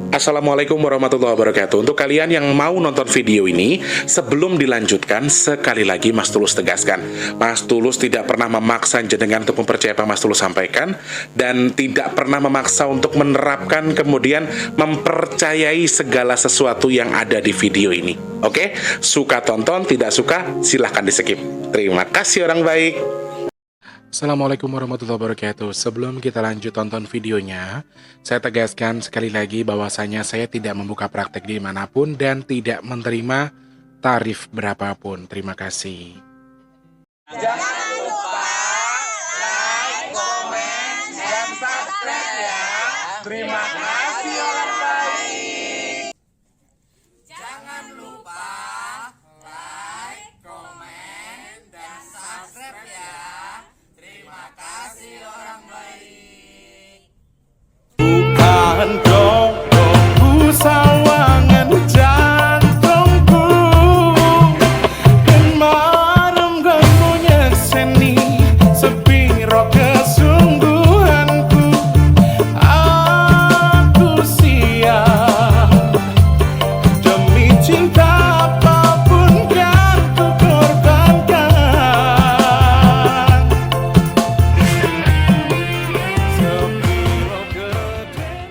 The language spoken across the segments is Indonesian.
Assalamualaikum warahmatullahi wabarakatuh. Untuk kalian yang mau nonton video ini, sebelum dilanjutkan, sekali lagi Mas Tulus tegaskan, Mas Tulus tidak pernah memaksa jenengan untuk mempercayai apa Mas Tulus sampaikan, dan tidak pernah memaksa untuk menerapkan kemudian mempercayai segala sesuatu yang ada di video ini. Oke? Suka tonton, tidak suka silahkan di skip. Terima kasih orang baik. Assalamualaikum warahmatullahi wabarakatuh. Sebelum kita lanjut tonton videonya, saya tegaskan sekali lagi bahwasanya saya tidak membuka praktek dimanapun dan tidak menerima tarif berapapun. Terima kasih. Jangan lupa like, komen, dan subscribe ya. Terima kasih orang baik. Jangan lupa like, komen, dan subscribe ya. Terima kasih orang baik. Bukan dongku sawangan jantungku dan marem ganggunya seni sepiro kesungguhanku. Aku siap demi cinta apapun kan ku korbankan. Sepiro gedenya.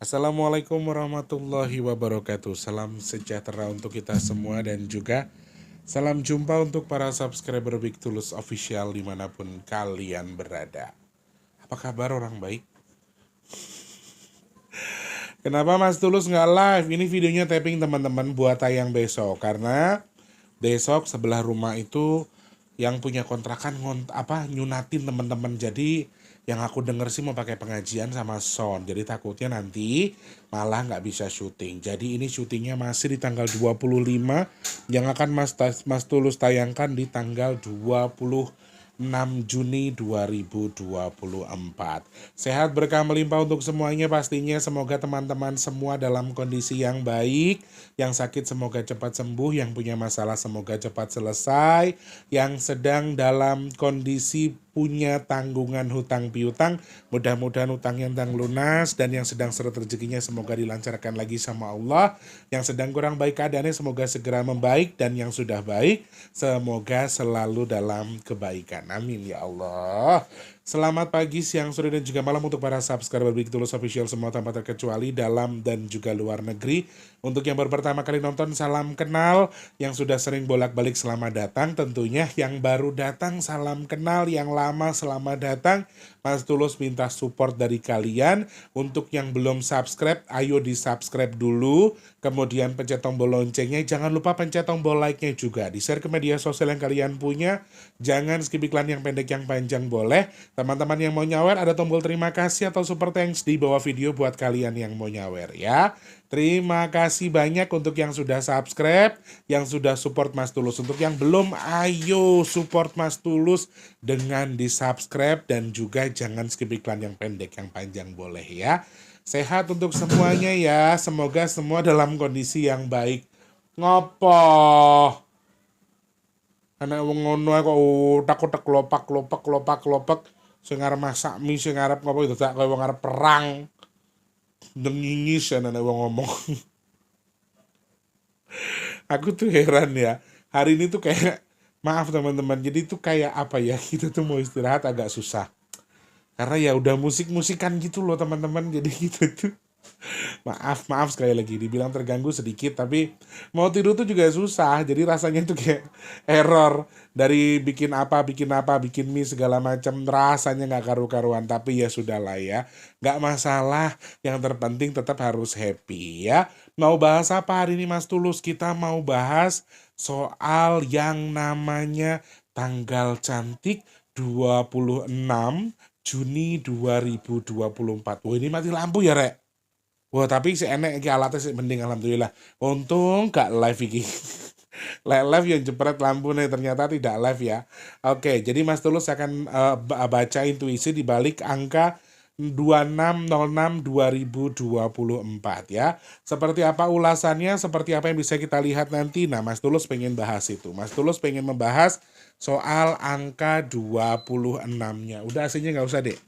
Assalamualaikum warahmatullahi wabarakatuh. Salam sejahtera untuk kita semua dan juga salam jumpa untuk para subscriber Big Tulus Official dimanapun kalian berada. Apa kabar orang baik? Kenapa Mas Tulus nggak live? Ini videonya taping teman-teman buat tayang besok. Karena besok sebelah rumah itu yang punya kontrakan nyunatin teman-teman. Jadi yang aku denger sih mau pakai pengajian sama sound. Jadi takutnya nanti malah nggak bisa syuting. Jadi ini syutingnya masih di tanggal 25 yang akan Mas Tulus tayangkan di tanggal 26 Juni 2024. Sehat berkah melimpah untuk semuanya pastinya. Semoga teman-teman semua dalam kondisi yang baik. Yang sakit semoga cepat sembuh. Yang punya masalah semoga cepat selesai. Yang sedang dalam kondisi punya tanggungan hutang piutang, mudah-mudahan hutangnya lunas. Dan yang sedang seret rezekinya semoga dilancarkan lagi sama Allah. Yang sedang kurang baik keadaannya semoga segera membaik. Dan yang sudah baik semoga selalu dalam kebaikan. Amin ya Allah. Selamat pagi, siang, sore, dan juga malam untuk para subscriber Big Tulus Official semua tanpa terkecuali dalam dan juga luar negeri. Untuk yang baru pertama kali nonton, salam kenal. Yang sudah sering bolak-balik selamat datang. Tentunya yang baru datang salam kenal, yang lama selamat datang. Mas Tulus minta support dari kalian. Untuk yang belum subscribe, ayo di subscribe dulu. Kemudian pencet tombol loncengnya. Jangan lupa pencet tombol like-nya juga. Di share ke media sosial yang kalian punya. Jangan skip iklan yang pendek yang panjang boleh. Teman-teman yang mau nyawer ada tombol terima kasih atau super thanks di bawah video buat kalian yang mau nyawer ya. Terima kasih banyak untuk yang sudah subscribe, yang sudah support Mas Tulus. Untuk yang belum, ayo support Mas Tulus dengan di subscribe dan juga jangan skip iklan yang pendek yang panjang boleh ya. Sehat untuk semuanya ya. Semoga semua dalam kondisi yang baik. Ngopo? Anak wong ngono kok utak-utak lopak. Sing arep masak mie, sing arep ngopo itu tak kaya wong arep perang. Dengingis anak wong ngomong. Aku tuh heran ya. Hari ini tuh kayak maaf teman-teman. Jadi tuh kayak apa ya? Kita tuh mau istirahat agak susah. Karena ya udah musik-musikan gitu loh teman-teman. Jadi gitu tuh. Maaf sekali lagi dibilang terganggu sedikit, tapi mau tidur tuh juga susah. Jadi rasanya tuh kayak error dari bikin bikin mie segala macam, rasanya nggak karu-karuan. Tapi ya sudahlah ya, nggak masalah. Yang terpenting tetap harus happy ya. Mau bahas apa hari ini Mas Tulus? Kita mau bahas soal yang namanya tanggal cantik 26 Juni 2024. Wah, ini mati lampu ya Rek. Wah, tapi si enek iki alatnya sih mending alhamdulillah. Untung gak live iki. Live yang jepret lampu nih ternyata tidak live ya. Oke, jadi Mas Tulus akan baca intuisi di balik angka 2606/2024 ya. Seperti apa ulasannya, seperti apa yang bisa kita lihat nanti. Nah, Mas Tulus pengen bahas itu. Mas Tulus pengen membahas soal angka 26-nya. Udah aslinya nggak usah deh.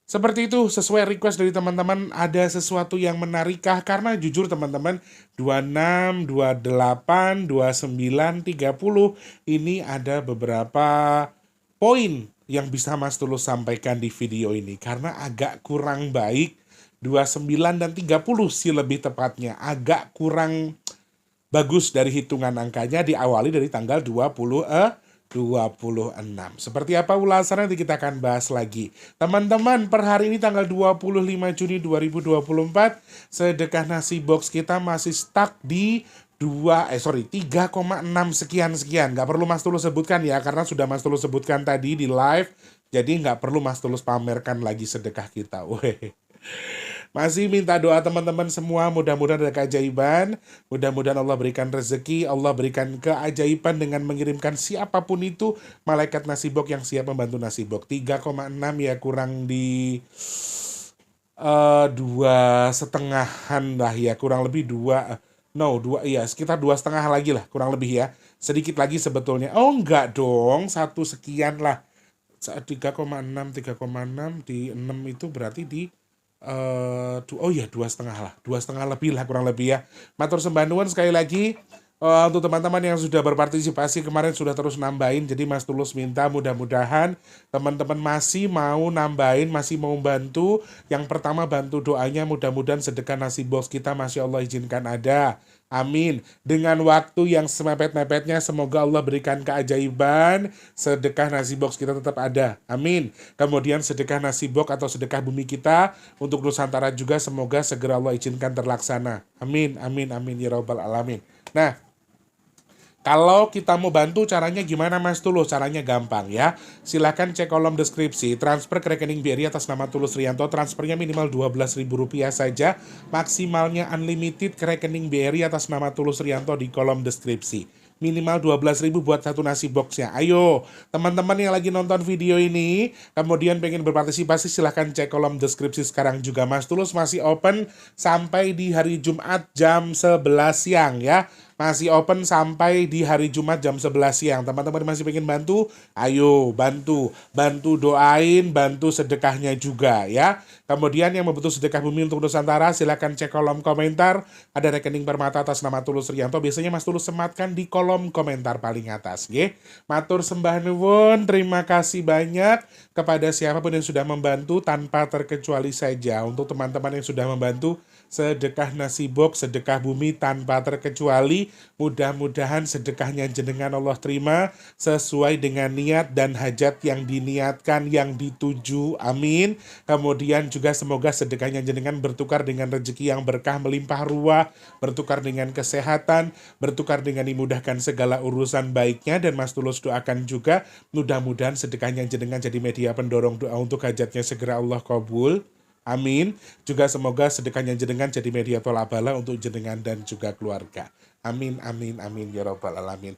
Seperti itu, sesuai request dari teman-teman, ada sesuatu yang menarikkah? Karena jujur teman-teman, 26, 28, 29, 30 ini ada beberapa poin yang bisa Mas Tulus sampaikan di video ini. Karena agak kurang baik, 29 dan 30 sih lebih tepatnya. Agak kurang bagus dari hitungan angkanya, diawali dari tanggal 26. Seperti apa ulasannya nanti kita akan bahas lagi. Teman-teman, per hari ini tanggal 25 Juni 2024, sedekah nasi box kita masih stuck di 3,6 sekian. Nggak perlu Mas Tulus sebutkan ya, karena sudah Mas Tulus sebutkan tadi di live. Jadi nggak perlu Mas Tulus pamerkan lagi sedekah kita. Weh. Masih minta doa teman-teman semua, mudah-mudahan ada keajaiban, mudah-mudahan Allah berikan rezeki, Allah berikan keajaiban dengan mengirimkan siapapun itu malaikat nasibok yang siap membantu nasibok. 3,6 ya, kurang di dua setengahan lah ya, kurang lebih sekitar 2,5 lagi lah, kurang lebih ya, sedikit lagi sebetulnya. Oh enggak dong, 1 sekian lah. 3,6 di 6 itu berarti di 2,5 lah, 2,5 lebih lah kurang lebih ya. Matur sembah nuwun sekali lagi untuk teman-teman yang sudah berpartisipasi kemarin, sudah terus nambahin. Jadi Mas Tulus minta mudah-mudahan teman-teman masih mau nambahin, masih mau bantu. Yang pertama bantu doanya, mudah-mudahan sedekah nasi box kita masya Allah izinkan ada. Amin. Dengan waktu yang semepet-mepetnya, semoga Allah berikan keajaiban, sedekah nasi box kita tetap ada. Amin. Kemudian sedekah nasi box atau sedekah bumi kita untuk Nusantara juga semoga segera Allah izinkan terlaksana. Amin, amin, amin ya rabbal alamin. Nah, kalau kita mau bantu caranya gimana Mas Tulus? Caranya gampang ya. Silahkan cek kolom deskripsi. Transfer ke rekening BRI atas nama Tulus Riyanto. Transfernya minimal Rp12.000 saja. Maksimalnya unlimited ke rekening BRI atas nama Tulus Riyanto di kolom deskripsi. Minimal 12.000 buat satu nasi boxnya. Ayo, teman-teman yang lagi nonton video ini, kemudian pengen berpartisipasi, silahkan cek kolom deskripsi sekarang juga. Mas Tulus masih open sampai di hari Jumat jam 11 siang ya. Masih open sampai di hari Jumat jam 11 siang. Teman-teman masih pengen bantu? Ayo, bantu. Bantu doain, bantu sedekahnya juga ya. Kemudian yang membutuhkan sedekah bumi untuk Nusantara, silahkan cek kolom komentar. Ada rekening Permata atas nama Tulus Riyanto. Biasanya Mas Tulus sematkan di kolom komentar paling atas. Nggih. Matur sembah nuwun, terima kasih banyak kepada siapapun yang sudah membantu tanpa terkecuali saja. Untuk teman-teman yang sudah membantu sedekah nasi box, sedekah bumi tanpa terkecuali, mudah-mudahan sedekahnya jenengan Allah terima sesuai dengan niat dan hajat yang diniatkan, yang dituju. Amin. Kemudian juga semoga sedekahnya jenengan bertukar dengan rezeki yang berkah melimpah ruah, bertukar dengan kesehatan, bertukar dengan dimudahkan segala urusan baiknya. Dan Mas Tulus doakan juga mudah-mudahan sedekahnya jenengan jadi media pendorong doa untuk hajatnya segera Allah kabul. Amin. Juga semoga sedekahnya jenengan jadi media tolak bala untuk jenengan dan juga keluarga. Amin, amin, amin ya rabbal alamin.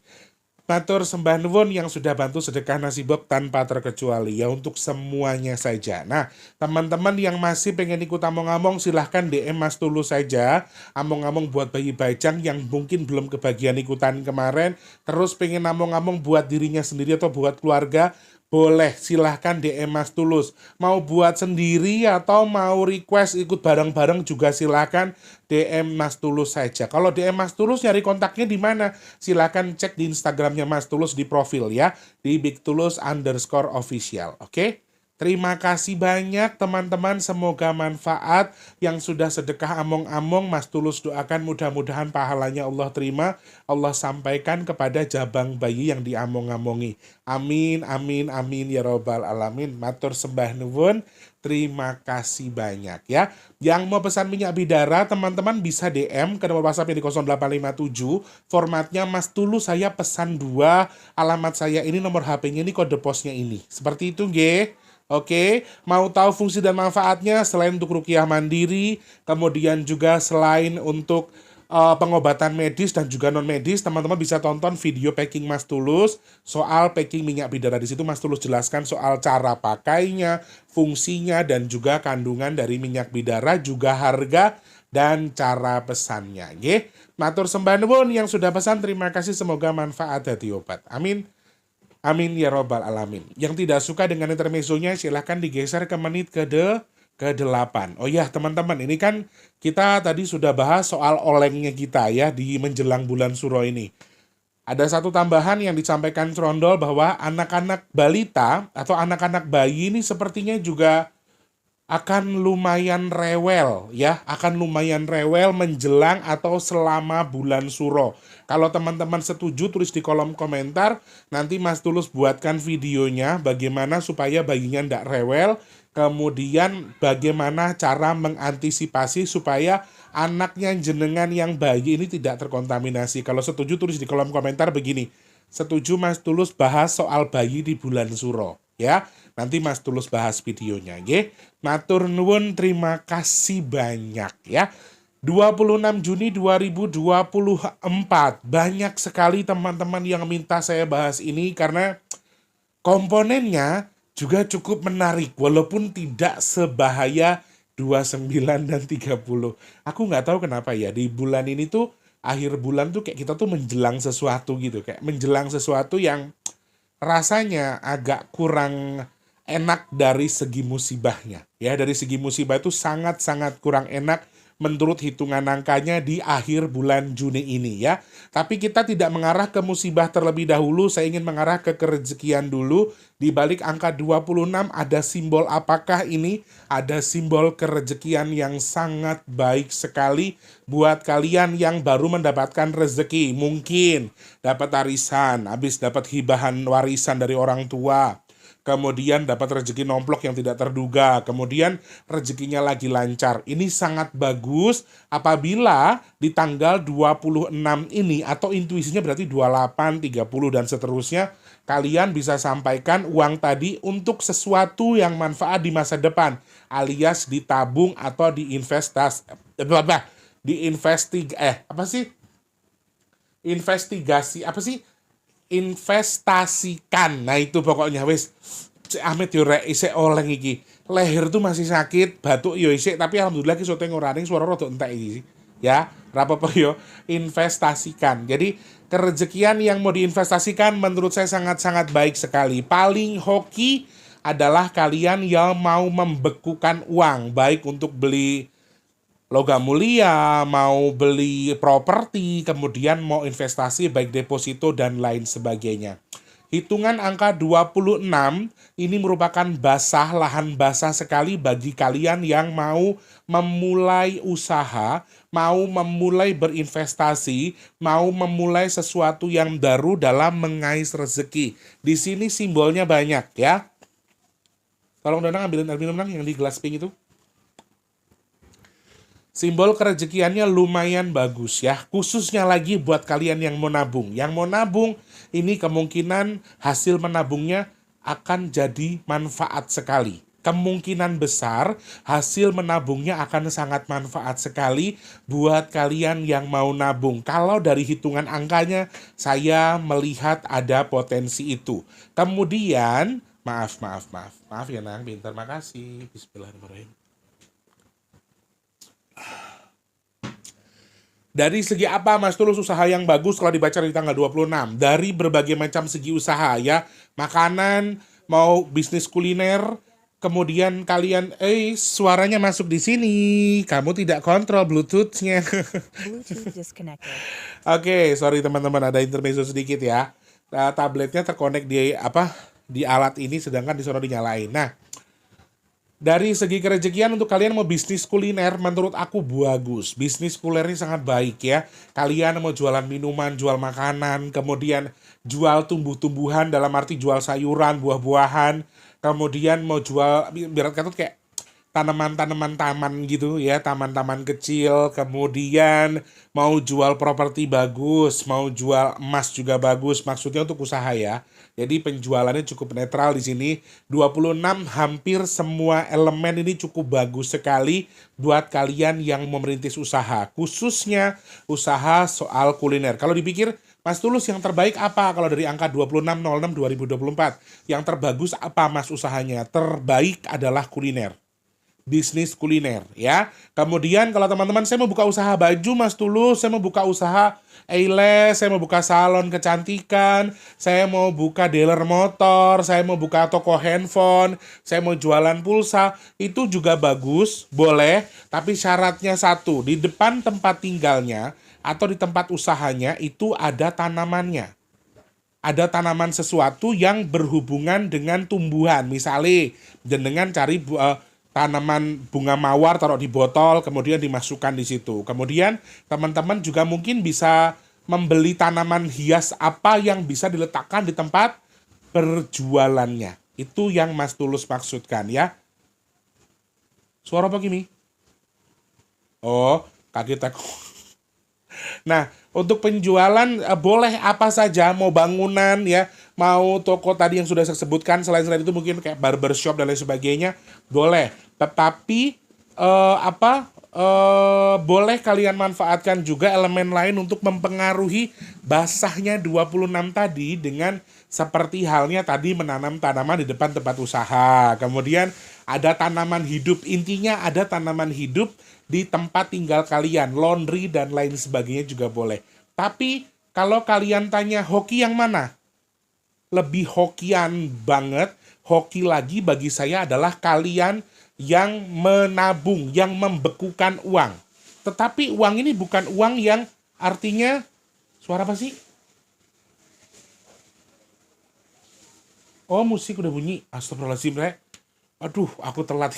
Matur sembah nuwun yang sudah bantu sedekah nasi box tanpa terkecuali ya, untuk semuanya saja. Nah, teman-teman yang masih pengen ikut among-among, silahkan DM Mas Tulus saja. Among-among buat bayi bajang yang mungkin belum kebagian ikutan kemarin, terus pengen among-among buat dirinya sendiri atau buat keluarga, boleh, silahkan DM Mas Tulus. Mau buat sendiri atau mau request ikut bareng-bareng juga silahkan DM Mas Tulus saja. Kalau DM Mas Tulus nyari kontaknya di mana? Silahkan cek di Instagramnya Mas Tulus di profil ya, di bigtulus_official. Oke? Terima kasih banyak teman-teman, semoga manfaat. Yang sudah sedekah among-among, Mas Tulus doakan mudah-mudahan pahalanya Allah terima, Allah sampaikan kepada jabang bayi yang diamong-amongi. Amin, amin, amin ya robbal alamin. Matur sembah nuwun, terima kasih banyak ya. Yang mau pesan minyak bidara, teman-teman bisa DM ke nomor WhatsApp yang di 0857. Formatnya Mas Tulus saya pesan 2, alamat saya ini, nomor HP-nya ini, kode posnya ini. Seperti itu nggih. Oke, mau tahu fungsi dan manfaatnya selain untuk ruqyah mandiri, kemudian juga selain untuk pengobatan medis dan juga non medis, teman-teman bisa tonton video packing Mas Tulus soal packing minyak bidara. Di situ Mas Tulus jelaskan soal cara pakainya, fungsinya, dan juga kandungan dari minyak bidara, juga harga dan cara pesannya. Matur sembah nuwun yang sudah pesan, terima kasih, semoga manfaat hati obat. Amin. Amin ya robbal alamin. Yang tidak suka dengan intermezzonya silahkan digeser ke menit ke-8. Oh ya teman-teman, ini kan kita tadi sudah bahas soal olengnya kita ya di menjelang bulan Suro ini. Ada satu tambahan yang disampaikan Trondol bahwa anak-anak balita atau anak-anak bayi ini sepertinya juga akan lumayan rewel ya, akan lumayan rewel menjelang atau selama bulan Suro. Kalau teman-teman setuju tulis di kolom komentar, nanti Mas Tulus buatkan videonya bagaimana supaya bayinya ndak rewel, kemudian bagaimana cara mengantisipasi supaya anaknya jenengan yang bayi ini tidak terkontaminasi. Kalau setuju tulis di kolom komentar begini, setuju Mas Tulus bahas soal bayi di bulan Suro ya. Nanti Mas Tulus bahas videonya, nggih. Matur nuwun, terima kasih banyak ya. 26 Juni 2024. Banyak sekali teman-teman yang minta saya bahas ini karena komponennya juga cukup menarik walaupun tidak sebahaya 29 dan 30. Aku nggak tahu kenapa ya di bulan ini tuh akhir bulan tuh kayak kita tuh menjelang sesuatu gitu, kayak menjelang sesuatu yang rasanya agak kurang enak dari segi musibahnya. Ya, dari segi musibah itu sangat-sangat kurang enak menurut hitungan angkanya di akhir bulan Juni ini ya. Tapi kita tidak mengarah ke musibah terlebih dahulu, saya ingin mengarah ke kerezekian dulu. Di balik angka 26 ada simbol apakah ini? Ada simbol kerezekian yang sangat baik sekali buat kalian yang baru mendapatkan rezeki. Mungkin dapat arisan, habis dapat hibahan warisan dari orang tua. Kemudian dapat rezeki nomplok yang tidak terduga, kemudian rezekinya lagi lancar. Ini sangat bagus apabila di tanggal 26 ini atau intuisinya berarti 28, 30 dan seterusnya, kalian bisa sampaikan uang tadi untuk sesuatu yang manfaat di masa depan, alias ditabung atau investasikan. Nah itu pokoknya wis Ahmed yo rek isih oleng iki. Leher tuh masih sakit, batuk yo isih, tapi alhamdulillah ki sote ngoraning suara rada entek iki. Ya, ra apa-apa yo, investasikan. Jadi kerezekian yang mau diinvestasikan menurut saya sangat-sangat baik sekali. Paling hoki adalah kalian yang mau membekukan uang, baik untuk beli logam mulia, mau beli properti, kemudian mau investasi baik deposito dan lain sebagainya. Hitungan angka 26 ini merupakan lahan basah sekali bagi kalian yang mau memulai usaha, mau memulai berinvestasi, mau memulai sesuatu yang baru dalam mengais rezeki. Di sini simbolnya banyak ya. Tolong Donang ambilin air minum yang di gelas pink itu. Simbol kerezekiannya lumayan bagus ya, khususnya lagi buat kalian yang mau nabung. Yang mau nabung, ini kemungkinan hasil menabungnya akan jadi manfaat sekali. Kemungkinan besar hasil menabungnya akan sangat manfaat sekali buat kalian yang mau nabung. Kalau dari hitungan angkanya, saya melihat ada potensi itu. Kemudian, maaf ya Nang, pintar, makasih. Bismillahirrahmanirrahim. Dari segi apa Mas Tulus usaha yang bagus kalau dibaca di tanggal 26? Dari berbagai macam segi usaha ya. Makanan, mau bisnis kuliner, kemudian kalian, suaranya masuk di sini. Kamu tidak kontrol Bluetooth-nya. Bluetooth disconnected. Oke, sorry teman-teman ada intermezzo sedikit ya. Tabletnya terkonek di alat ini sedangkan di sono dinyalain. Nah, dari segi kerezekian untuk kalian mau bisnis kuliner menurut aku bagus. Bisnis kuliner ini sangat baik ya. Kalian mau jualan minuman, jual makanan, kemudian jual tumbuh-tumbuhan dalam arti jual sayuran, buah-buahan, kemudian mau jual biar kata kayak tanaman-tanaman taman gitu ya, taman-taman kecil, kemudian mau jual properti bagus, mau jual emas juga bagus, maksudnya untuk usaha ya. Jadi penjualannya cukup netral di sini. 26 hampir semua elemen ini cukup bagus sekali buat kalian yang mau merintis usaha, khususnya usaha soal kuliner. Kalau dipikir Mas Tulus yang terbaik apa kalau dari angka 2606 2024? Yang terbagus apa Mas usahanya? Terbaik adalah kuliner. bisnis kuliner ya. Kemudian kalau teman-teman saya mau buka usaha baju Mas Tulus, saya mau buka usaha eyelash, saya mau buka salon kecantikan, saya mau buka dealer motor, saya mau buka toko handphone, saya mau jualan pulsa, itu juga bagus, boleh, tapi syaratnya satu, di depan tempat tinggalnya atau di tempat usahanya itu ada tanamannya. Ada tanaman sesuatu yang berhubungan dengan tumbuhan. Misalnya, jenengan cari tanaman bunga mawar taruh di botol, kemudian dimasukkan di situ. Kemudian teman-teman juga mungkin bisa membeli tanaman hias apa yang bisa diletakkan di tempat berjualannya. Itu yang Mas Tulus maksudkan ya. Suara apa Kimi? Oh, kaget aku. Nah, untuk penjualan boleh apa saja, mau bangunan ya, mau toko tadi yang sudah saya sebutkan, selain itu mungkin kayak barbershop dan lain sebagainya, boleh. Tetapi boleh kalian manfaatkan juga elemen lain untuk mempengaruhi basahnya 26 tadi dengan seperti halnya tadi menanam tanaman di depan tempat usaha. Kemudian ada tanaman hidup, intinya ada tanaman hidup di tempat tinggal kalian, laundry dan lain sebagainya juga boleh. Tapi kalau kalian tanya hoki yang mana? Lebih hokian banget, hoki lagi bagi saya adalah kalian yang menabung, yang membekukan uang. Tetapi uang ini bukan uang yang artinya, suara apa sih? Oh, musik udah bunyi. Astagfirullahaladzim, Rek. Aduh, aku telat.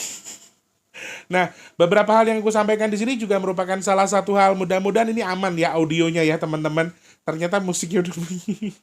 Nah, beberapa hal yang aku sampaikan di sini juga merupakan salah satu hal. Mudah-mudahan ini aman ya audionya ya, teman-teman. Ternyata musiknya udah bunyi.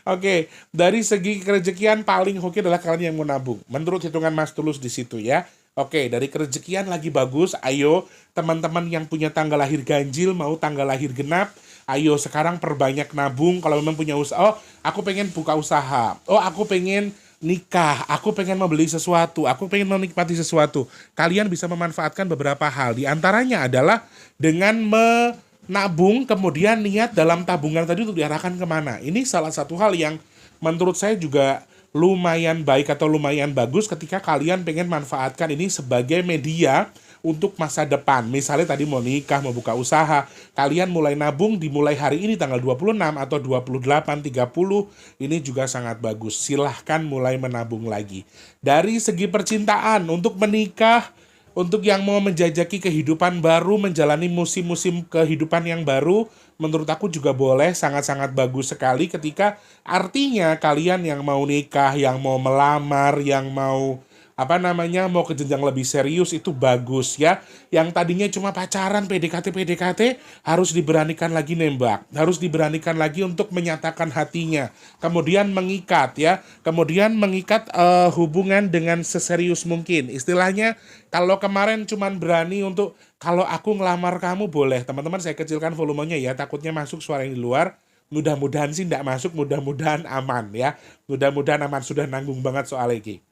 Oke, dari segi kerejekian paling hoki adalah kalian yang mau nabung. Menurut hitungan Mas Tulus di situ ya. Oke, dari kerejekian lagi bagus. Ayo, teman-teman yang punya tanggal lahir ganjil, mau tanggal lahir genap, ayo sekarang perbanyak nabung. Kalau memang punya usaha, oh aku pengen buka usaha, oh aku pengen nikah, aku pengen membeli sesuatu, aku pengen menikmati sesuatu. Kalian bisa memanfaatkan beberapa hal. Di antaranya adalah dengan menabung, kemudian niat dalam tabungan tadi untuk diarahkan kemana. Ini salah satu hal yang menurut saya juga lumayan baik atau lumayan bagus ketika kalian pengen manfaatkan ini sebagai media untuk masa depan. Misalnya tadi mau nikah, mau buka usaha, kalian mulai nabung dimulai hari ini tanggal 26 atau 28, 30, ini juga sangat bagus. Silahkan mulai menabung lagi. Dari segi percintaan, untuk menikah, untuk yang mau menjajaki kehidupan baru, menjalani musim-musim kehidupan yang baru, menurut aku juga boleh, sangat-sangat bagus sekali ketika artinya kalian yang mau nikah, yang mau melamar, yang mau mau ke jenjang lebih serius itu bagus ya. Yang tadinya cuma pacaran PDKT harus diberanikan lagi nembak, harus diberanikan lagi untuk menyatakan hatinya, kemudian mengikat ya, kemudian mengikat hubungan dengan seserius mungkin. Istilahnya kalau kemarin cuman berani untuk kalau aku ngelamar kamu boleh, teman-teman saya kecilkan volumenya ya, takutnya masuk suara yang di luar. Mudah-mudahan sih tidak masuk, mudah-mudahan aman ya, mudah-mudahan aman, sudah nanggung banget soal ini.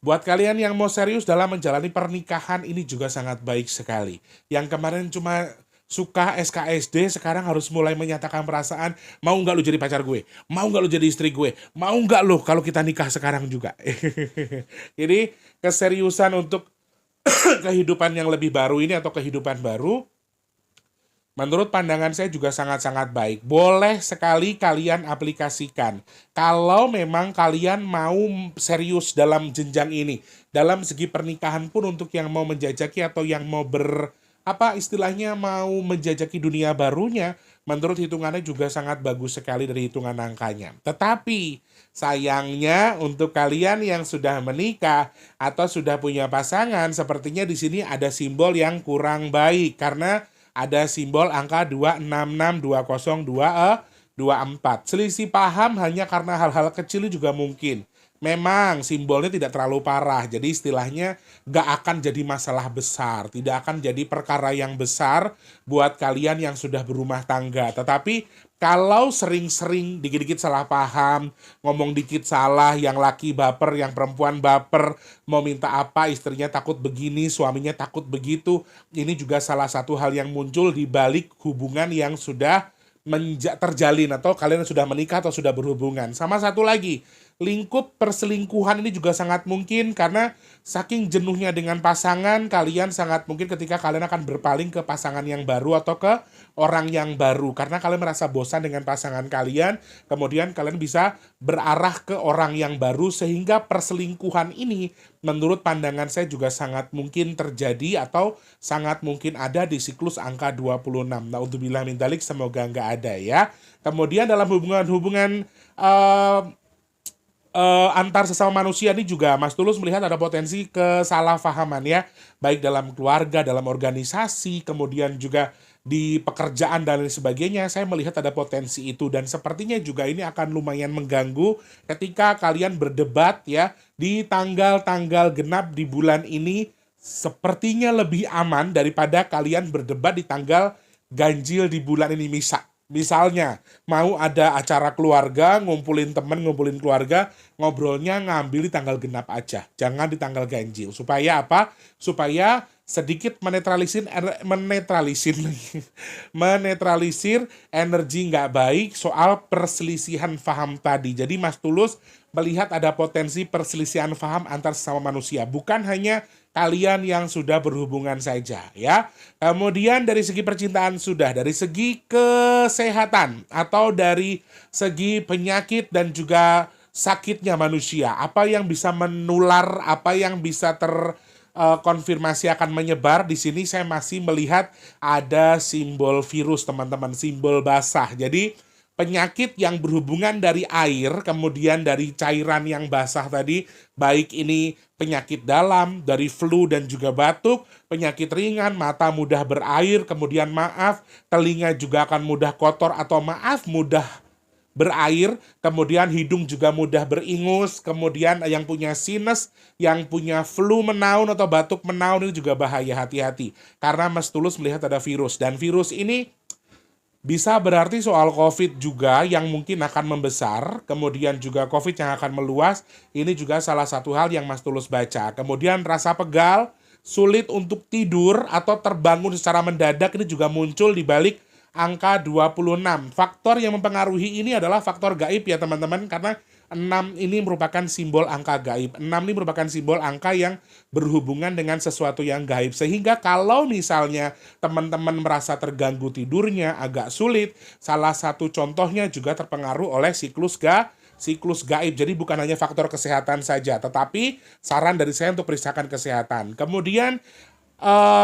Buat kalian yang mau serius dalam menjalani pernikahan, ini juga sangat baik sekali. Yang kemarin cuma suka SKSD, sekarang harus mulai menyatakan perasaan, mau nggak lu jadi pacar gue? Mau nggak lu jadi istri gue? Mau nggak lu kalau kita nikah sekarang juga? Jadi keseriusan untuk kehidupan yang lebih baru ini atau kehidupan baru, menurut pandangan saya juga sangat-sangat baik. Boleh sekali kalian aplikasikan. Kalau memang kalian mau serius dalam jenjang ini. Dalam segi pernikahan pun untuk yang mau menjajaki atau yang mau istilahnya mau menjajaki dunia barunya, menurut hitungannya juga sangat bagus sekali dari hitungan angkanya. Tetapi sayangnya untuk kalian yang sudah menikah atau sudah punya pasangan, sepertinya di sini ada simbol yang kurang baik karena ada simbol angka 2662024. Selisih paham hanya karena hal-hal kecil juga mungkin. Memang simbolnya tidak terlalu parah, jadi istilahnya gak akan jadi masalah besar, tidak akan jadi perkara yang besar buat kalian yang sudah berumah tangga. Tetapi kalau sering-sering dikit-dikit salah paham, ngomong dikit salah, yang laki baper, yang perempuan baper, mau minta apa istrinya takut begini, suaminya takut begitu, ini juga salah satu hal yang muncul di balik hubungan yang sudah terjalin atau kalian sudah menikah atau sudah berhubungan. Sama satu lagi, lingkup perselingkuhan ini juga sangat mungkin karena saking jenuhnya dengan pasangan, kalian sangat mungkin ketika kalian akan berpaling ke pasangan yang baru atau ke orang yang baru. Karena kalian merasa bosan dengan pasangan kalian, kemudian kalian bisa berarah ke orang yang baru sehingga perselingkuhan ini menurut pandangan saya juga sangat mungkin terjadi atau sangat mungkin ada di siklus angka 26. Naudzubillah min dzalik, semoga nggak ada ya. Kemudian dalam hubungan-hubungan antar sesama manusia ini juga Mas Tulus melihat ada potensi kesalahpahaman ya, baik dalam keluarga, dalam organisasi, kemudian juga di pekerjaan dan lain sebagainya. Saya melihat ada potensi itu dan sepertinya juga ini akan lumayan mengganggu ketika kalian berdebat ya di tanggal-tanggal genap di bulan ini. Sepertinya lebih aman daripada kalian berdebat di tanggal ganjil di bulan ini. Misalnya, mau ada acara keluarga, ngumpulin temen, ngumpulin keluarga, ngobrolnya ngambil di tanggal genap aja. Jangan di tanggal ganjil. Supaya apa? Supaya sedikit menetralisir energi nggak baik soal perselisihan paham tadi. Jadi Mas Tulus melihat ada potensi perselisihan paham antar sesama manusia. Bukan hanya kalian yang sudah berhubungan saja ya. Kemudian dari segi percintaan sudah, dari segi kesehatan atau dari segi penyakit dan juga sakitnya manusia, apa yang bisa menular, apa yang bisa terkonfirmasi akan menyebar, di sini saya masih melihat ada simbol virus teman-teman, simbol basah. Jadi penyakit yang berhubungan dari air, kemudian dari cairan yang basah tadi, baik ini penyakit dalam, dari flu dan juga batuk, penyakit ringan, mata mudah berair, kemudian telinga juga akan mudah kotor atau mudah berair, kemudian hidung juga mudah beringus, kemudian yang punya sinus, yang punya flu menaun atau batuk menaun ini juga bahaya, hati-hati. Karena Mas Tulus melihat ada virus, dan virus ini bisa berarti soal COVID juga yang mungkin akan membesar, kemudian juga COVID yang akan meluas, ini juga salah satu hal yang Mas Tulus baca. Kemudian rasa pegal, sulit untuk tidur atau terbangun secara mendadak ini juga muncul di balik angka 26. Faktor yang mempengaruhi ini adalah faktor gaib ya teman-teman, karena 6 ini merupakan simbol angka gaib. 6 ini merupakan simbol angka yang berhubungan dengan sesuatu yang gaib. Sehingga kalau misalnya teman-teman merasa terganggu tidurnya, agak sulit, salah satu contohnya juga terpengaruh oleh siklus gaib. Jadi bukan hanya faktor kesehatan saja, tetapi saran dari saya untuk periksakan kesehatan. Kemudian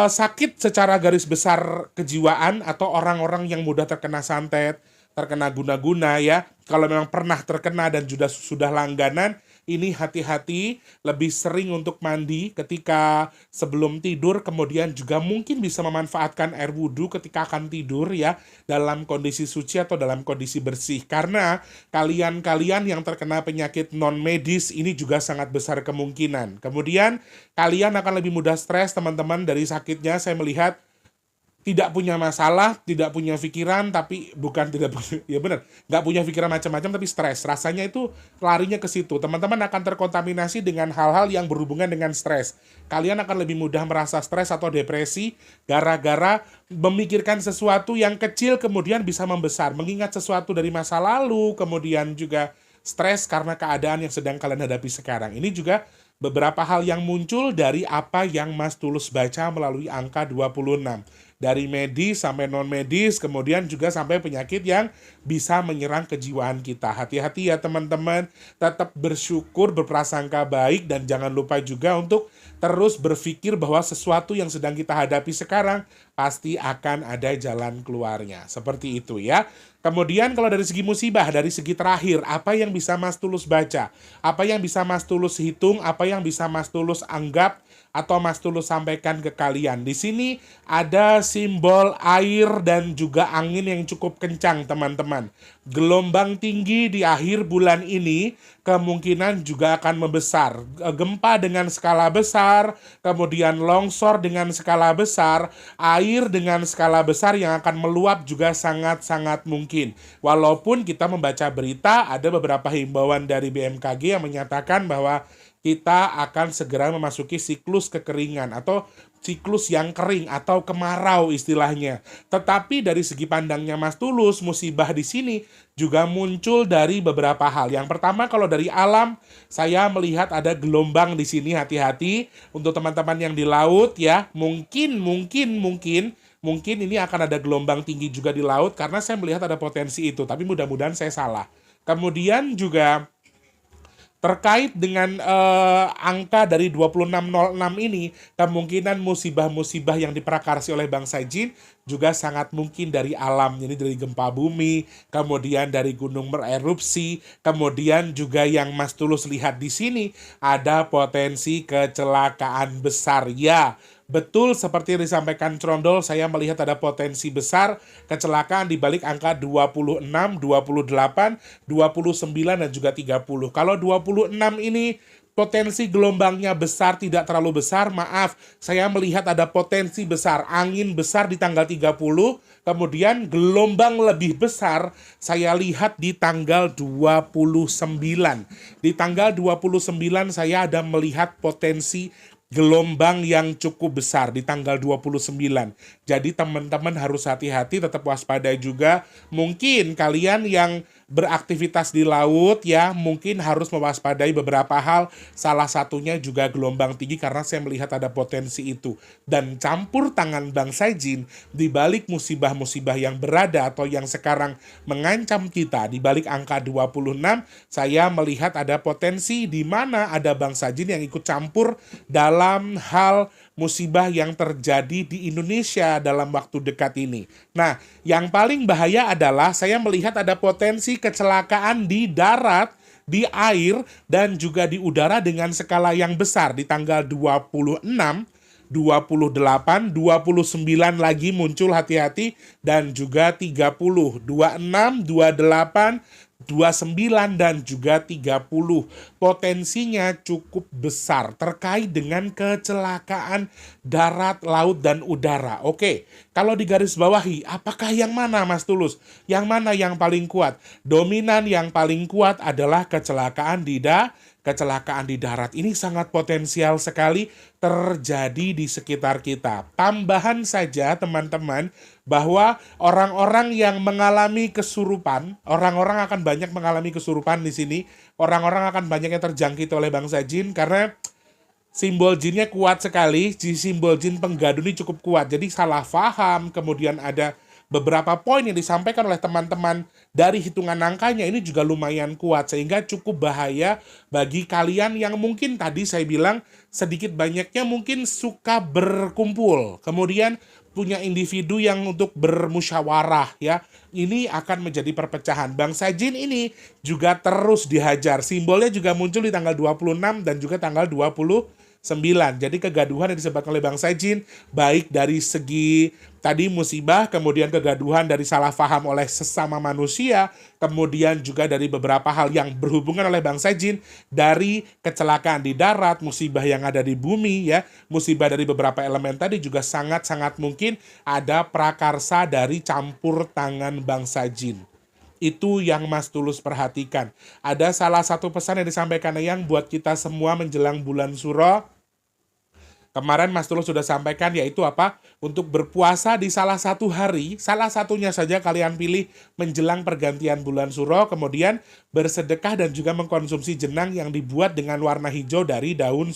sakit secara garis besar kejiwaan atau orang-orang yang mudah terkena santet, terkena guna-guna ya. Kalau memang pernah terkena dan sudah langganan, ini hati-hati, lebih sering untuk mandi ketika sebelum tidur, kemudian juga mungkin bisa memanfaatkan air wudhu ketika akan tidur ya, dalam kondisi suci atau dalam kondisi bersih. Karena kalian yang terkena penyakit non-medis ini juga sangat besar kemungkinan. Kemudian kalian akan lebih mudah stres teman-teman dari sakitnya. Saya melihat tidak punya masalah, tidak punya pikiran, tapi bukan tidak punya, ya benar, nggak punya pikiran macam-macam tapi stres. Rasanya itu larinya ke situ. Teman-teman akan terkontaminasi dengan hal-hal yang berhubungan dengan stres. Kalian akan lebih mudah merasa stres atau depresi gara-gara memikirkan sesuatu yang kecil kemudian bisa membesar. Mengingat sesuatu dari masa lalu, kemudian juga stres karena keadaan yang sedang kalian hadapi sekarang. Ini juga beberapa hal yang muncul dari apa yang Mas Tulus baca melalui angka 26. Dari medis sampai non-medis, kemudian juga sampai penyakit yang bisa menyerang kejiwaan kita. Hati-hati ya teman-teman, tetap bersyukur, berprasangka baik, dan jangan lupa juga untuk terus berpikir bahwa sesuatu yang sedang kita hadapi sekarang pasti akan ada jalan keluarnya. Seperti itu ya. Kemudian kalau dari segi musibah, dari segi terakhir, apa yang bisa Mas Tulus baca? Apa yang bisa Mas Tulus hitung? Apa yang bisa Mas Tulus anggap? Atau Mas Tulus sampaikan ke kalian. Di sini ada simbol air dan juga angin yang cukup kencang teman-teman. Gelombang tinggi di akhir bulan ini kemungkinan juga akan membesar. Gempa dengan skala besar, kemudian longsor dengan skala besar, air dengan skala besar yang akan meluap juga sangat-sangat mungkin. Walaupun kita membaca berita, ada beberapa himbauan dari BMKG yang menyatakan bahwa kita akan segera memasuki siklus kekeringan atau siklus yang kering atau kemarau istilahnya. Tetapi dari segi pandangnya Mas Tulus, musibah di sini juga muncul dari beberapa hal. Yang pertama, kalau dari alam, saya melihat ada gelombang di sini, hati-hati untuk teman-teman yang di laut ya. Mungkin ini akan ada gelombang tinggi juga di laut karena saya melihat ada potensi itu, tapi mudah-mudahan saya salah. Kemudian juga terkait dengan angka dari 2606 ini, kemungkinan musibah-musibah yang diprakarsi oleh bangsa jin juga sangat mungkin dari alam. Jadi dari gempa bumi, kemudian dari gunung bererupsi, kemudian juga yang Mas Tulus lihat di sini ada potensi kecelakaan besar. Ya, betul seperti yang disampaikan Trondol, saya melihat ada potensi besar kecelakaan di balik angka 26, 28, 29, dan juga 30. Kalau 26 ini potensi gelombangnya besar, tidak terlalu besar, maaf, saya melihat ada potensi besar, angin besar di tanggal 30, kemudian gelombang lebih besar, saya lihat di tanggal 29. Di tanggal 29 saya ada melihat potensi gelombang yang cukup besar di tanggal 29. Jadi teman-teman harus hati-hati, tetap waspada juga. Mungkin kalian yang beraktivitas di laut ya, mungkin harus mewaspadai beberapa hal. Salah satunya juga gelombang tinggi karena saya melihat ada potensi itu. Dan campur tangan bangsa jin di balik musibah-musibah yang berada atau yang sekarang mengancam kita di balik angka 26, saya melihat ada potensi di mana ada bangsa jin yang ikut campur dalam hal musibah yang terjadi di Indonesia dalam waktu dekat ini. Nah, yang paling bahaya adalah saya melihat ada potensi kecelakaan di darat, di air, dan juga di udara dengan skala yang besar di tanggal 26, 28, 29 lagi muncul, hati-hati, dan juga 30, 26, 28, 29 dan juga 30. Potensinya cukup besar terkait dengan kecelakaan darat, laut, dan udara. Oke, kalau digarisbawahi, apakah yang mana Mas Tulus? Yang mana yang paling kuat? Dominan yang paling kuat adalah kecelakaan di darat. Ini sangat potensial sekali terjadi di sekitar kita. Tambahan saja teman-teman, bahwa orang-orang yang mengalami kesurupan, orang-orang akan banyak mengalami kesurupan di sini. Orang-orang akan banyak yang terjangkit oleh bangsa jin karena simbol jinnya kuat sekali. Simbol jin penggadu ini cukup kuat. Jadi salah paham, kemudian ada beberapa poin yang disampaikan oleh teman-teman dari hitungan angkanya ini juga lumayan kuat, sehingga cukup bahaya bagi kalian yang mungkin tadi saya bilang sedikit banyaknya mungkin suka berkumpul, kemudian punya individu yang untuk bermusyawarah ya. Ini akan menjadi perpecahan. Bangsa jin ini juga terus dihajar. Simbolnya juga muncul di tanggal 26 dan juga tanggal 29. Jadi kegaduhan yang disebabkan oleh bangsa jin, baik dari segi tadi musibah, kemudian kegaduhan dari salah faham oleh sesama manusia, kemudian juga dari beberapa hal yang berhubungan oleh bangsa jin, dari kecelakaan di darat, musibah yang ada di bumi ya, musibah dari beberapa elemen tadi juga sangat-sangat mungkin ada prakarsa dari campur tangan bangsa jin. Itu yang Mas Tulus perhatikan. Ada salah satu pesan yang disampaikan Eyang buat kita semua menjelang bulan Suro. Kemarin Mas Tulus sudah sampaikan, yaitu apa? Untuk berpuasa di salah satu hari, salah satunya saja kalian pilih menjelang pergantian bulan Suro, kemudian bersedekah dan juga mengkonsumsi jenang yang dibuat dengan warna hijau dari daun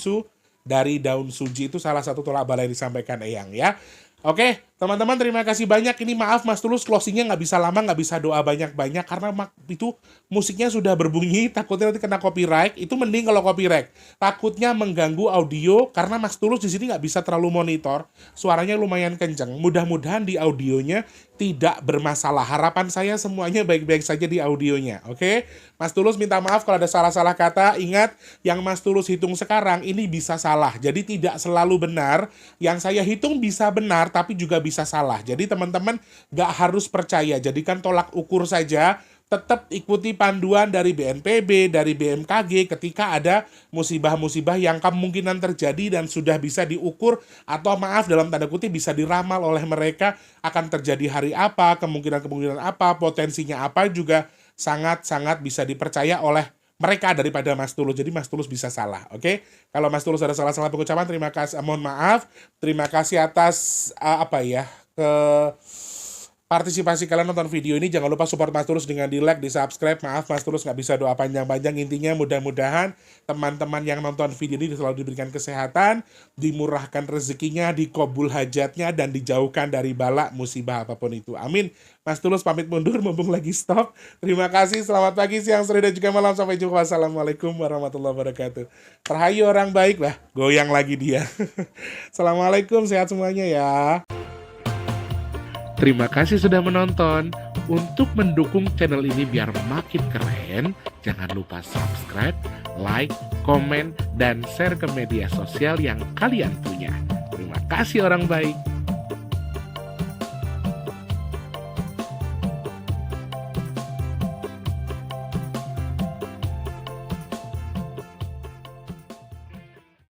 suji. Itu salah satu tolak bala yang disampaikan Eyang ya. Oke, teman-teman terima kasih banyak. Ini maaf Mas Tulus closingnya nggak bisa lama, nggak bisa doa banyak-banyak karena itu musiknya sudah berbunyi, takutnya nanti kena copyright. Itu mending kalau copyright. Takutnya mengganggu audio karena Mas Tulus di sini nggak bisa terlalu monitor. Suaranya lumayan kenceng. Mudah-mudahan di audionya tidak bermasalah. Harapan saya semuanya baik-baik saja di audionya. Oke, Mas Tulus minta maaf kalau ada salah-salah kata. Ingat, yang Mas Tulus hitung sekarang ini bisa salah. Jadi tidak selalu benar. Yang saya hitung bisa benar, tapi juga bisa salah. Jadi teman-teman gak harus percaya. Jadikan tolak ukur saja. Tetap ikuti panduan dari BNPB, dari BMKG ketika ada musibah-musibah yang kemungkinan terjadi dan sudah bisa diukur atau maaf dalam tanda kutip bisa diramal oleh mereka akan terjadi hari apa, kemungkinan-kemungkinan apa, potensinya apa juga sangat-sangat bisa dipercaya oleh mereka daripada Mas Tulus. Jadi Mas Tulus bisa salah, oke? Kalau Mas Tulus ada salah-salah pengucapan, terima kasih, mohon maaf. Terima kasih atas ke partisipasi kalian nonton video ini. Jangan lupa support Mas Tulus dengan di like, di subscribe. Maaf Mas Tulus nggak bisa doa panjang-panjang. Intinya mudah-mudahan teman-teman yang nonton video ini selalu diberikan kesehatan, dimurahkan rezekinya, dikabul hajatnya, dan dijauhkan dari bala musibah apapun itu. Amin. Mas Tulus pamit mundur mumpung lagi stop. Terima kasih. Selamat pagi, siang, sore, dan juga malam. Sampai jumpa. Wassalamualaikum warahmatullahi wabarakatuh. Terhayu orang baik lah. Goyang lagi dia. Assalamualaikum. Sehat semuanya ya. Terima kasih sudah menonton. Untuk mendukung channel ini biar makin keren, jangan lupa subscribe, like, komen, dan share ke media sosial yang kalian punya. Terima kasih orang baik.